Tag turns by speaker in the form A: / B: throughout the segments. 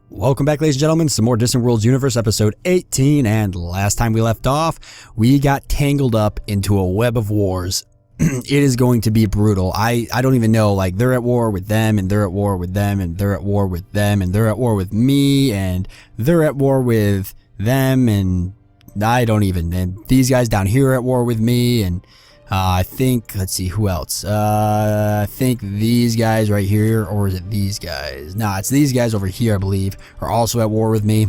A: Welcome back, ladies and gentlemen, some more Distant Worlds Universe episode 18, and last time we left off, we got tangled up into a web of wars. It is going to be brutal. I don't even know, like, they're at war with them, and they're at war with them, and they're at war with them, and they're at war with me, and they're at war with them, and I don't even, and these guys down here are at war with me, and I think, let's see, who else? I think these guys right here, or is it these guys? Nah, it's these guys over here, I believe, are also at war with me.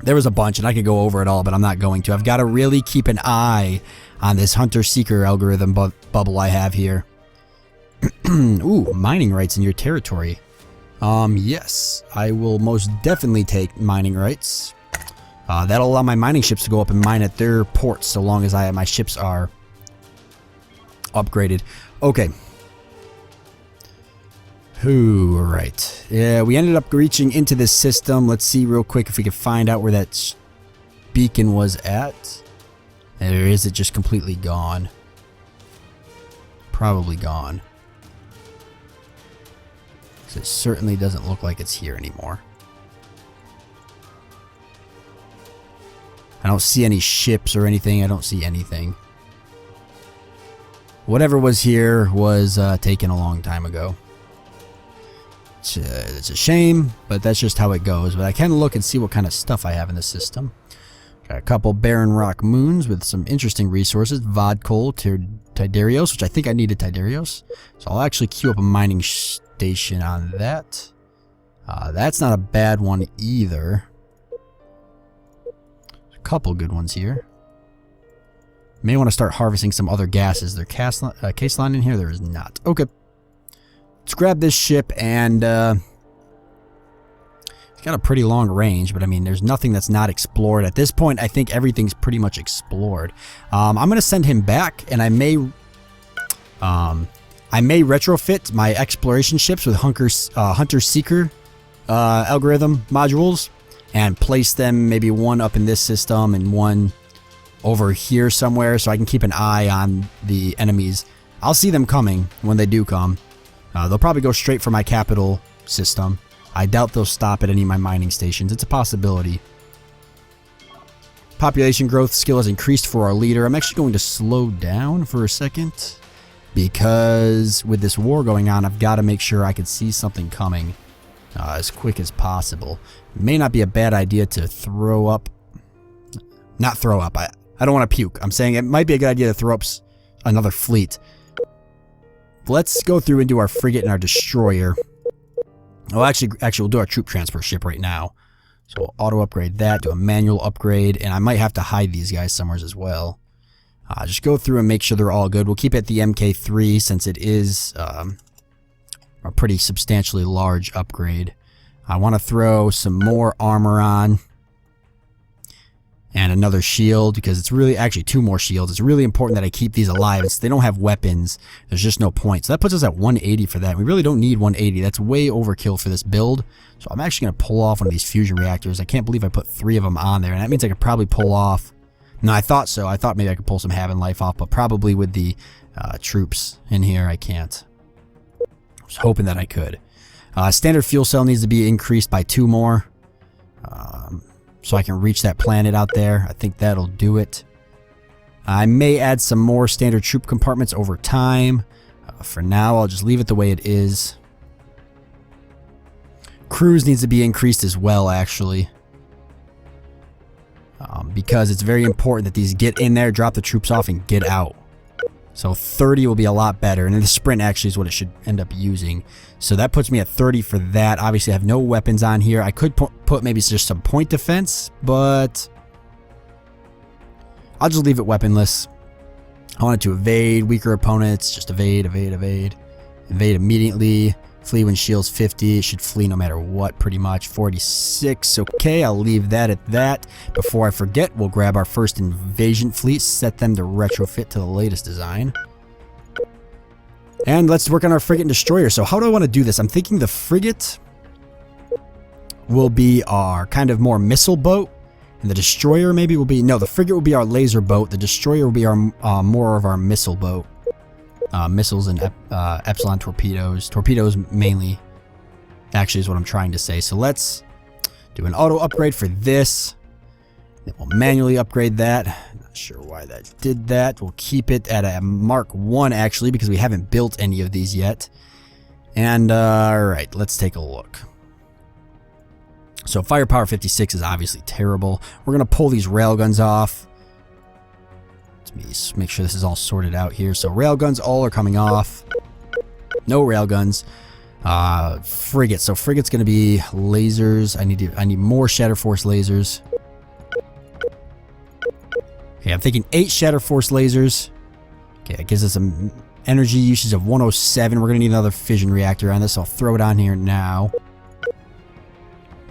A: There was a bunch, and I could go over it all, but I'm not going to. I've got to really keep an eye on this hunter-seeker algorithm bubble I have here. Ooh, mining rights in your territory. Yes, I will most definitely take mining rights. That'll allow my mining ships to go up and mine at their ports, so long as my ships are upgraded. Okay. Ooh, right. Yeah, we ended up reaching into this system. Let's see real quick if we can find out where that beacon was at. Or is it just completely gone? Probably gone. It certainly doesn't look like it's here anymore. I don't see any ships or anything. I don't see anything. Whatever was here was taken a long time ago. It's a shame, but that's just how it goes. But I can look and see what kind of stuff I have in the system. Got a couple barren rock moons with some interesting resources. Vodkol, Tidarios, which I think I needed Tidarios. So I'll actually queue up a mining station on that. That's not a bad one either. There's a couple good ones here. May want to start harvesting some other gases. Is there case line in here? There is not. Okay. Let's grab this ship, and it's got a pretty long range, but I mean, there's nothing that's not explored. At this point, I think everything's pretty much explored. I'm going to send him back, and I may retrofit my exploration ships with hunter-seeker algorithm modules and place them, maybe one up in this system and one over here somewhere, so I can keep an eye on the enemies. I'll see them coming when they do come. They'll probably go straight for my capital system. I doubt they'll stop at any of my mining stations. It's a possibility. Population growth skill has increased for our leader. I'm actually going to slow down for a second, because with this war going on, I've got to make sure I can see something coming as quick as possible. It may not be a bad idea to throw up. Not throw up. I don't want to puke. I'm saying it might be a good idea to throw up another fleet. Let's go through and do our frigate and our destroyer. Oh, actually, we'll do our troop transfer ship right now. So we'll auto upgrade that, do a manual upgrade, and I might have to hide these guys somewhere as well. Just go through and make sure they're all good. We'll keep it at the MK3 since it is a pretty substantially large upgrade. I want to throw some more armor on. And another shield, because it's really, actually two more shields. It's really important that I keep these alive. They don't have weapons. There's just no point. So that puts us at 180 for that. We really don't need 180. That's way overkill for this build. So I'm actually going to pull off one of these fusion reactors. I can't believe I put 3 of them on there. And that means I could probably pull off. No, I thought so. I thought maybe I could pull some Haven Life off. But probably with the troops in here, I can't. I was hoping that I could. Standard fuel cell needs to be increased by 2 more. So I can reach that planet out there. I think that'll do it. I may add some more standard troop compartments over time. For now, I'll just leave it the way it is. Cruise needs to be increased as well, actually. Because it's very important that these get in there, drop the troops off, and get out. So 30 will be a lot better. And then the sprint actually is what it should end up using. So that puts me at 30 for that. Obviously, I have no weapons on here. I could put maybe just some point defense, but I'll just leave it weaponless. I want it to evade weaker opponents. Just evade, evade, evade. Evade immediately. Flee when shields 50. It should flee no matter what, pretty much. 46. Okay, I'll leave that at that. Before I forget, we'll grab our first invasion fleet, set them to retrofit to the latest design. And let's work on our frigate and destroyer. So how do I want to do this? I'm thinking the frigate will be our kind of more missile boat. And the destroyer maybe will be... No, the frigate will be our laser boat. The destroyer will be our more of our missile boat. missiles and epsilon torpedoes. Torpedoes mainly, actually, is what I'm trying to say. So let's Do an auto upgrade for this. Then we'll manually upgrade that. Not sure why that did that. We'll keep it at a Mark 1 actually, because we haven't built any of these yet. And alright, let's take a look. So firepower 56 is obviously terrible. We're going to pull these railguns off. Let me make sure this is all sorted out here. So railguns all are coming off. No railguns. Frigate. So frigate's going to be lasers. I need more Shatter Force lasers. Okay, I'm thinking 8 Shatter Force lasers. Okay, that gives us some energy usage of 107. We're going to need another fission reactor on this. I'll throw it on here now.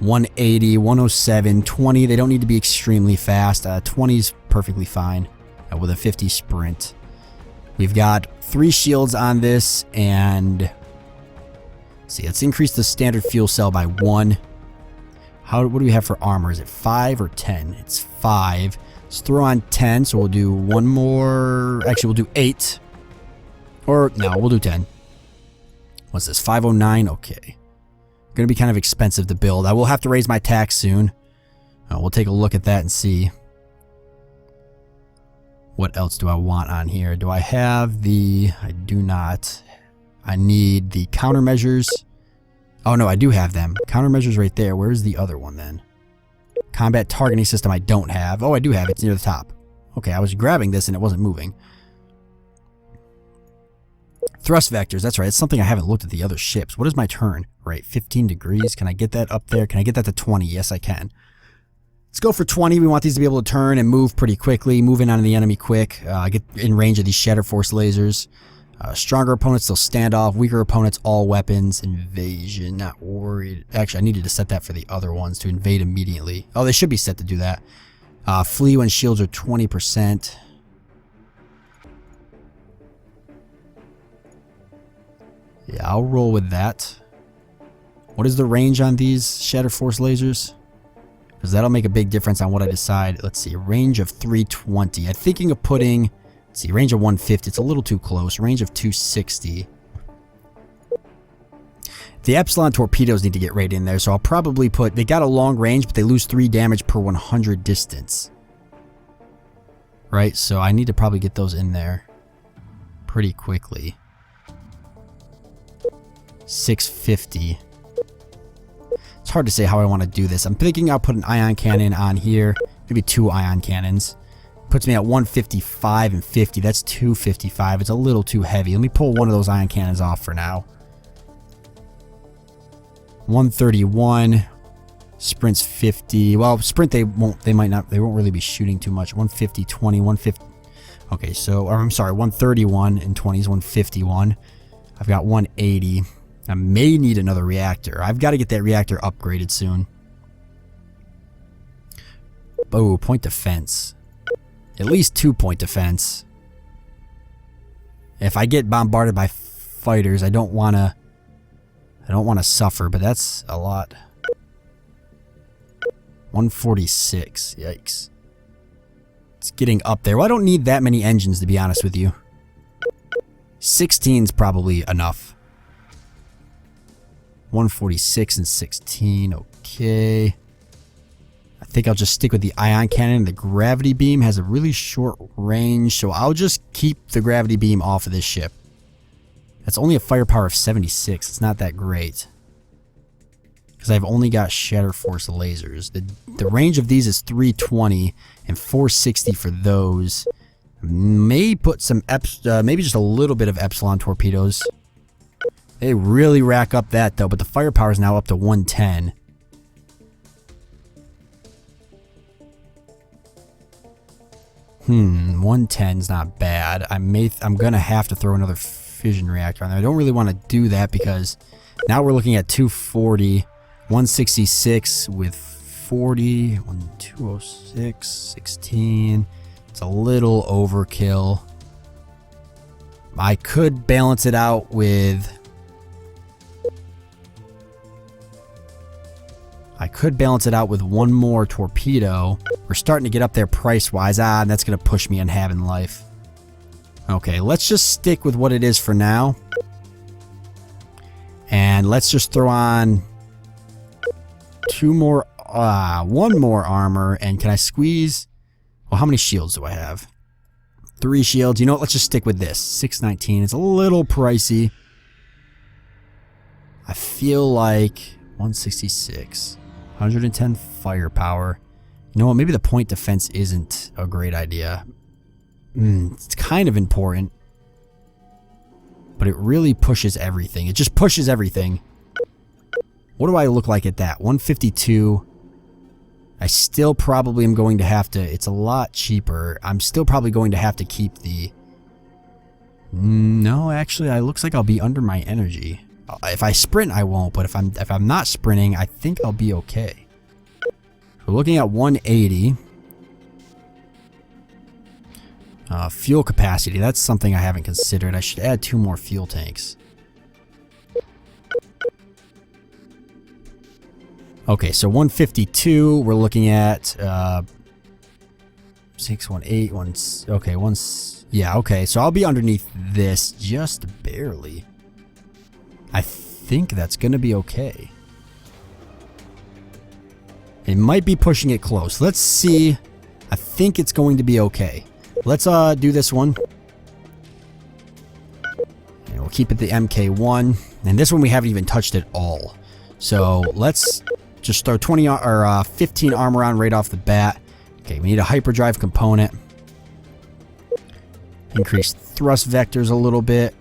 A: 180, 107, 20. They don't need to be extremely fast. 20 is perfectly fine with a 50 sprint. We've got 3 shields on this, and let's see, let's increase the standard fuel cell by 1. What do we have for armor? Is it 5 or 10? It's 5. Let's throw on 10, so we'll do one more. Actually, we'll do 8. Or, no, we'll do 10. What's this? 509? Okay. Going to be kind of expensive to build. I will have to raise my tax soon. We'll take a look at that and see. What else do I want on here? Do I have the... I do not. I need the countermeasures. Oh, no, I do have them. Countermeasures right there. Where's the other one then? Combat targeting system I don't have. Oh, I do have it. It's near the top. Okay, I was grabbing this and it wasn't moving. Thrust vectors. That's right. It's something I haven't looked at the other ships. What is my turn? Right, 15 degrees. Can I get that up there? Can I get that to 20? Yes, I can. Let's go for 20. We want these to be able to turn and move pretty quickly. Move in on the enemy quick. Get in range of these Shatter Force lasers. Stronger opponents, they'll stand off. Weaker opponents, all weapons. Invasion, not worried. Actually, I needed to set that for the other ones to invade immediately. Oh, they should be set to do that. Flee when shields are 20%. Yeah, I'll roll with that. What is the range on these Shatter Force lasers? Because that'll make a big difference on what I decide. Let's see, range of 320. I'm thinking of putting... Let's see, range of 150. It's a little too close. Range of 260. The Epsilon torpedoes need to get right in there, so I'll probably put... They got a long range, but they lose 3 damage per 100 distance. Right, so I need to probably get those in there pretty quickly. 650. It's hard to say how I want to do this. I'm thinking I'll put an ion cannon on here. Maybe 2 ion cannons. Puts me at 155 and 50. That's 255. It's a little too heavy. Let me pull one of those ion cannons off for now. 131. Sprints 50. Well, sprint they won't really be shooting too much. 150, 20, 150. Okay, so I'm sorry, 131 and 20 is 151. I've got 180. I may need another reactor. I've got to get that reactor upgraded soon. Oh, point defense. At least 2 point defense. If I get bombarded by fighters, I don't want to suffer, but that's a lot. 146. Yikes. It's getting up there. Well, I don't need that many engines, to be honest with you. 16's probably enough. 146 and 16. Okay. I think I'll just stick with the ion cannon. The gravity beam has a really short range, so I'll just keep the gravity beam off of this ship. That's only a firepower of 76. It's not that great. Because I've only got Shatter Force lasers. The range of these is 320 and 460 for those. May put some maybe just a little bit of Epsilon torpedoes. They really rack up that though, but the firepower is now up to 110. Hmm, 110's not bad. I'm gonna have to throw another fission reactor on there. I don't really want to do that because now we're looking at 240, 166 with 40, 206, 16. It's a little overkill. I could balance it out with... one more torpedo. We're starting to get up there price-wise. And that's going to push me in having life. Okay, let's just stick with what it is for now. And let's just throw on 2 more one more armor. And can I squeeze? Well, how many shields do I have? 3 shields. You know what? Let's just stick with this. 619. It's a little pricey. I feel like 166. 110 firepower. You know what? Maybe the point defense isn't a great idea. It's kind of important. But it really pushes everything. It just pushes everything. What do I look like at that? 152. I still probably am going to have to... It's a lot cheaper. I'm still probably going to have to keep the... No, actually, it looks like I'll be under my energy. If I sprint, I won't. But if I'm not sprinting, I think I'll be okay. We're looking at 180. Fuel capacity. That's something I haven't considered. I should add 2 more fuel tanks. Okay, so 152. We're looking at 618. Okay, yeah, okay. So I'll be underneath this just barely. I think that's going to be okay. It might be pushing it close. Let's see. I think it's going to be okay. Let's do this one. And we'll keep it the MK1. And this one we haven't even touched at all. So let's just throw 20 or 15 armor on right off the bat. Okay, we need a hyperdrive component. Increase thrust vectors a little bit.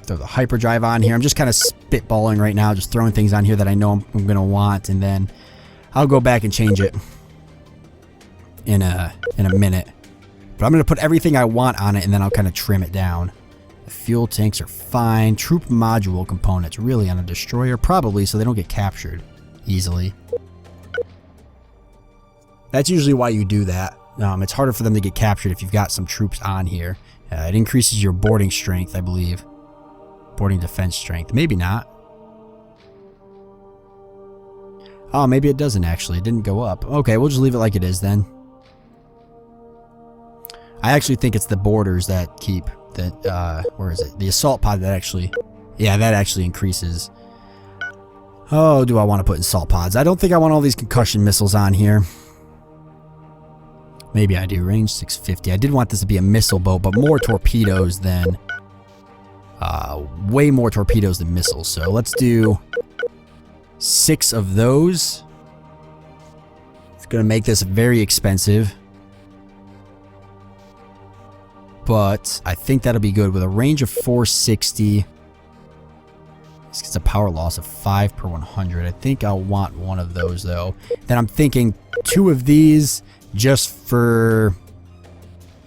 A: Throw the hyperdrive on here. I'm just kind of spitballing right now, just throwing things on here that I know I'm going to want, and then I'll go back and change it in a minute. But I'm going to put everything I want on it, and then I'll kind of trim it down. The fuel tanks are fine. Troop module components, really, on a destroyer? Probably, so they don't get captured easily. That's usually why you do that. It's harder for them to get captured if you've got some troops on here. It increases your boarding strength, I believe. Boarding defense strength. Maybe not. Oh, maybe it doesn't actually. It didn't go up. Okay, we'll just leave it like it is then. I actually think it's the boarders that keep that, where is it? The assault pod that actually, yeah, that actually increases. Oh, do I want to put in assault pods? I don't think I want all these concussion missiles on here. Maybe I do. Range 650. I did want this to be a missile boat, but more torpedoes than, way more torpedoes than missiles. So let's do 6 of those. It's going to make this very expensive. But I think that'll be good with a range of 460. This gets a power loss of 5 per 100. I think I'll want one of those though. Then I'm thinking 2 of these just for,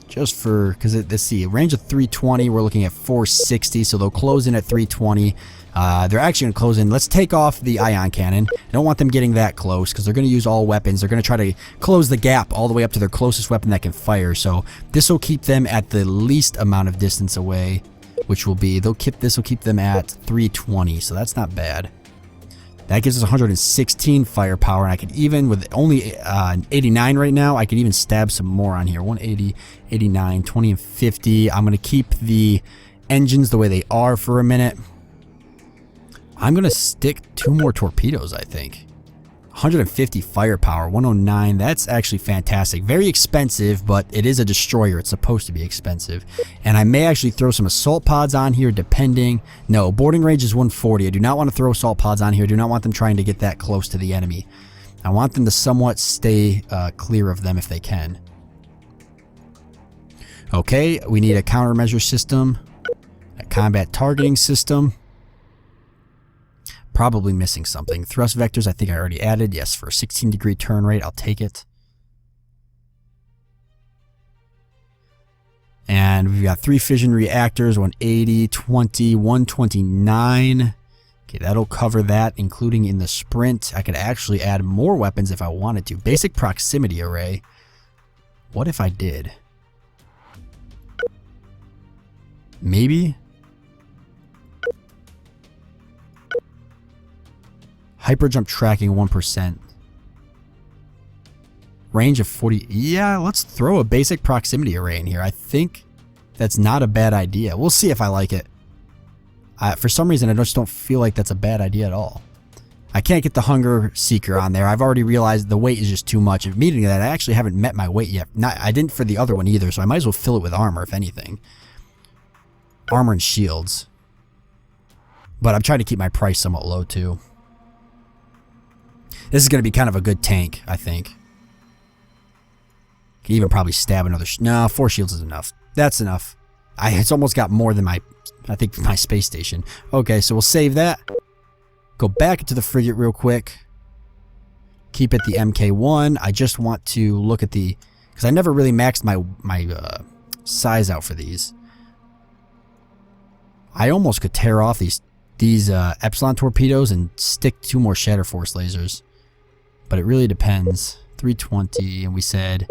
A: because let's see, a range of 320. We're looking at 460, so they'll close in at 320. They're actually going to close in. Let's take off the ion cannon. I don't want them getting that close because they're going to use all weapons. They're going to try to close the gap all the way up to their closest weapon that can fire. So this will keep them at the least amount of distance away, which will be, this will keep them at 320. So that's not bad. That gives us 116 firepower, and I could even, with only 89 right now, I could even stab some more on here. 180, 89, 20, and 50. I'm going to keep the engines the way they are for a minute. I'm going to stick 2 more torpedoes, I think. 150 firepower, 109. That's actually fantastic. Very expensive, but it is a destroyer. It's supposed to be expensive. And I may actually throw some assault pods on here, depending. No, boarding range is 140. I do not want to throw assault pods on here. I do not want them trying to get that close to the enemy. I want them to somewhat stay clear of them if they can. Okay, we need a countermeasure system, a combat targeting system. Probably missing something. Thrust vectors, I think I already added. Yes, for a 16-degree turn rate, I'll take it. And we've got 3 fission reactors, 180, 20, 129. Okay, that'll cover that, including in the sprint. I could actually add more weapons if I wanted to. Basic proximity array. What if I did? Maybe? Hyperjump tracking 1%. Range of 40. Yeah, let's throw a basic proximity array in here. I think that's not a bad idea. We'll see if I like it. For some reason, I just don't feel like that's a bad idea at all. I can't get the Hunger Seeker on there. I've already realized the weight is just too much. Admitting that, I actually haven't met my weight yet. I didn't for the other one either, so I might as well fill it with armor, if anything. Armor and shields. But I'm trying to keep my price somewhat low, too. This is going to be kind of a good tank, I think. Can even probably stab another... No, 4 shields is enough. That's enough. It's almost got more than my... I think my space station. Okay, so we'll save that. Go back into the frigate real quick. Keep it the MK1. I just want to look at the... Because I never really maxed my size out for these. I almost could tear off these Epsilon torpedoes and stick 2 more Shatter Force lasers. But it really depends. 320, and we said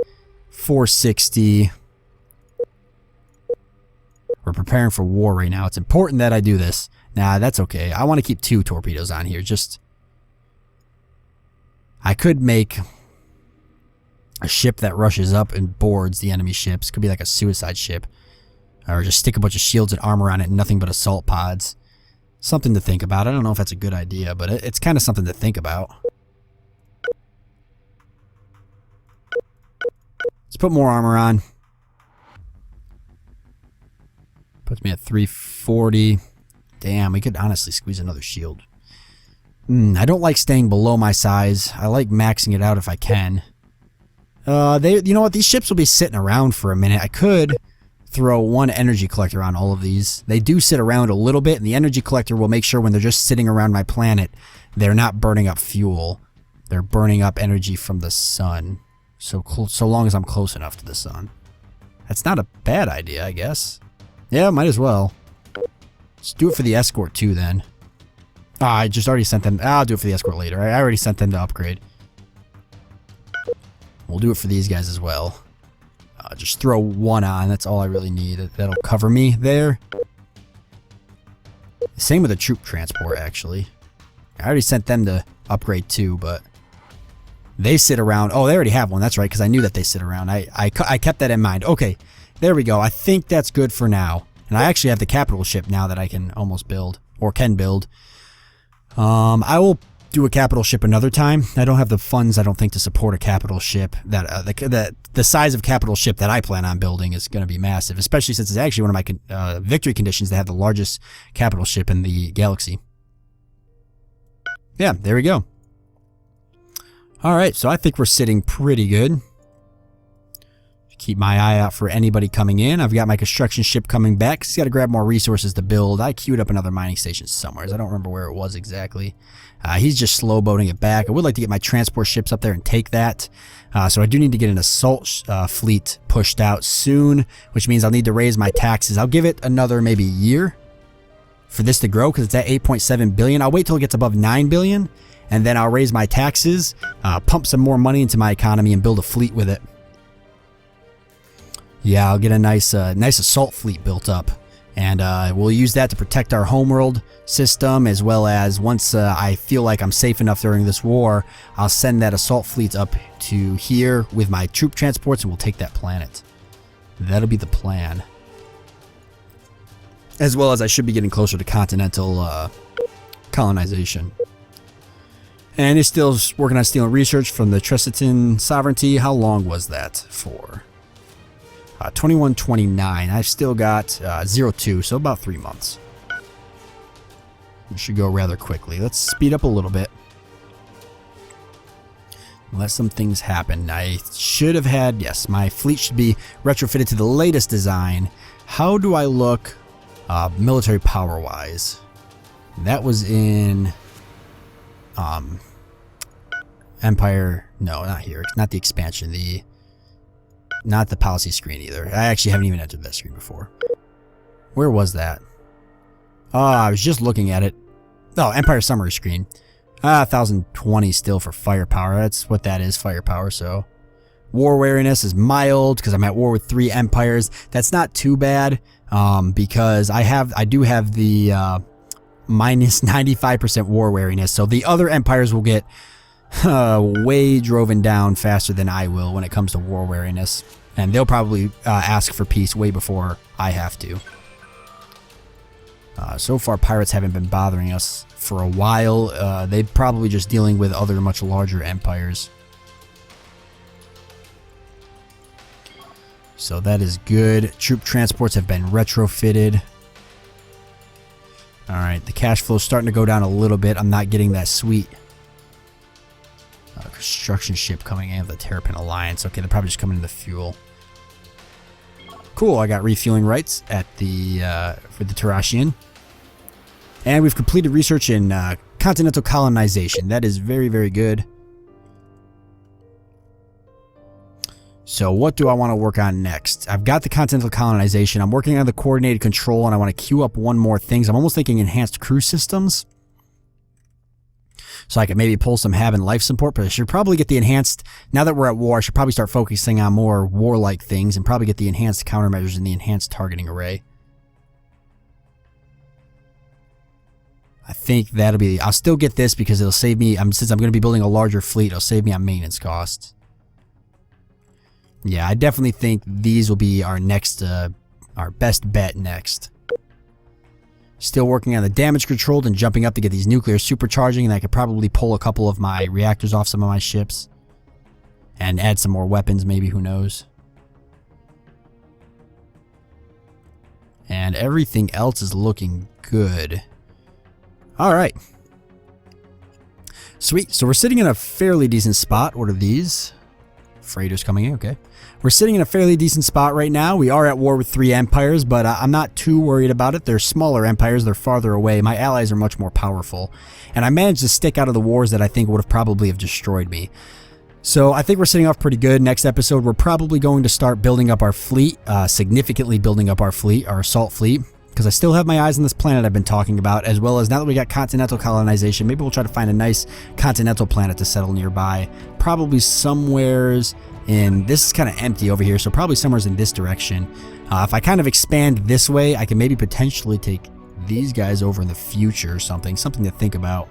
A: 460. We're preparing for war right now. It's important that I do this. Nah, that's okay. I want to keep 2 torpedoes on here. I could make a ship that rushes up and boards the enemy ships. Could be like a suicide ship. Or just stick a bunch of shields and armor on it and nothing but assault pods. Something to think about. I don't know if that's a good idea, but it's kind of something to think about. Let's put more armor on. Puts me at 340. Damn, we could honestly squeeze another shield. I don't like staying below my size. I like maxing it out if I can. You know what? These ships will be sitting around for a minute. I could throw 1 energy collector on all of these. They do sit around a little bit, and the energy collector will make sure when they're just sitting around my planet, they're not burning up fuel. They're burning up energy from the sun. So long as I'm close enough to the sun. That's not a bad idea, I guess. Yeah, might as well. Let's do it for the escort too, then. I just already sent them. I'll do it for the escort later. I already sent them to upgrade. We'll do it for these guys as well. Just throw 1 on. That's all I really need. That'll cover me there. Same with the troop transport, actually. I already sent them to upgrade too, but they sit around. Oh, they already have one. That's right, because I knew that they sit around. I kept that in mind. Okay, there we go. I think that's good for now. And I actually have the capital ship now that I can almost build, or can build. I will do a capital ship another time. I don't have the funds, I don't think, to support a capital ship. The size of capital ship that I plan on building is going to be massive, especially since it's actually one of my victory conditions to have the largest capital ship in the galaxy. Yeah, there we go. All right, so I think we're sitting pretty good. Keep my eye out for anybody coming in. I've got my construction ship coming back. He's got to grab more resources to build. I queued up another mining station somewhere. I don't remember where it was exactly. He's just slow boating it back. I would like to get my transport ships up there and take that. So I do need to get an assault fleet pushed out soon, which means I'll need to raise my taxes. I'll give it another maybe year for this to grow because it's at 8.7 billion. I'll wait till it gets above 9 billion and then I'll raise my taxes, pump some more money into my economy and build a fleet with it. Yeah, I'll get a nice assault fleet built up, and we'll use that to protect our homeworld system, as well as once I feel like I'm safe enough during this war, I'll send that assault fleet up to here with my troop transports, and we'll take that planet. That'll be the plan. As well as I should be getting closer to continental colonization. And he's still working on stealing research from the Tressitan sovereignty. How long was that for? 2129. I've still got 02, so about 3 months. It should go rather quickly. Let's speed up a little bit. Let some things happen. I should have had, yes, my fleet should be retrofitted to the latest design. How do I look military power-wise? That was in Empire. No, not here. Not the expansion. Not the policy screen either. I actually haven't even entered that screen before. Where was that? Oh, I was just looking at it. Oh, Empire summary screen. 1020 still for firepower. That's what that is, firepower. So war wariness is mild because I'm at war with 3 empires. That's not too bad because I do have the minus 95% war wariness. So the other empires will get way driven down faster than I will when it comes to war wariness. And they'll probably ask for peace way before I have to. So far, pirates haven't been bothering us for a while. They're probably just dealing with other much larger empires. So that is good. Troop transports have been retrofitted. Alright, the cash flow is starting to go down a little bit. I'm not getting that sweet construction ship coming in of the Terrapin Alliance. Okay, they're probably just coming in the fuel. Cool, I got refueling rights at the for the Terrashian. And we've completed research in continental colonization. That is very, very good. So what do I want to work on next? I've got the continental colonization. I'm working on the coordinated control, and I want to queue up one more thing. I'm almost thinking enhanced crew systems. So I could maybe pull some Hab and life support, but I should probably get the enhanced... Now that we're at war, I should probably start focusing on more warlike things and probably get the enhanced countermeasures and the enhanced targeting array. I think that'll be... I'll still get this because it'll save me... since I'm going to be building a larger fleet, it'll save me on maintenance costs. Yeah, I definitely think these will be our next, our best bet next. Still working on the damage controlled and jumping up to get these nuclear supercharging, and I could probably pull a couple of my reactors off some of my ships. And add some more weapons, maybe, who knows. And everything else is looking good. Alright. Sweet, so we're sitting in a fairly decent spot. What are these? Freighters coming in, okay. We're sitting in a fairly decent spot right now. We are at war with 3 empires, but I'm not too worried about it. They're smaller empires. They're farther away. My allies are much more powerful. And I managed to stick out of the wars that I think would have probably have destroyed me. So I think we're sitting off pretty good. Next episode, we're probably going to start building up our fleet, significantly building up our fleet, our assault fleet. Because I still have my eyes on this planet I've been talking about, as well as now that we got continental colonization, maybe we'll try to find a nice continental planet to settle nearby. Probably somewheres in... This is kind of empty over here, so probably somewheres in this direction. If I kind of expand this way, I can maybe potentially take these guys over in the future or something. Something to think about.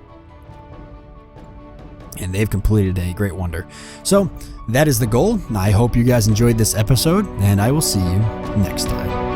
A: And they've completed a great wonder. So, that is the goal. I hope you guys enjoyed this episode, and I will see you next time.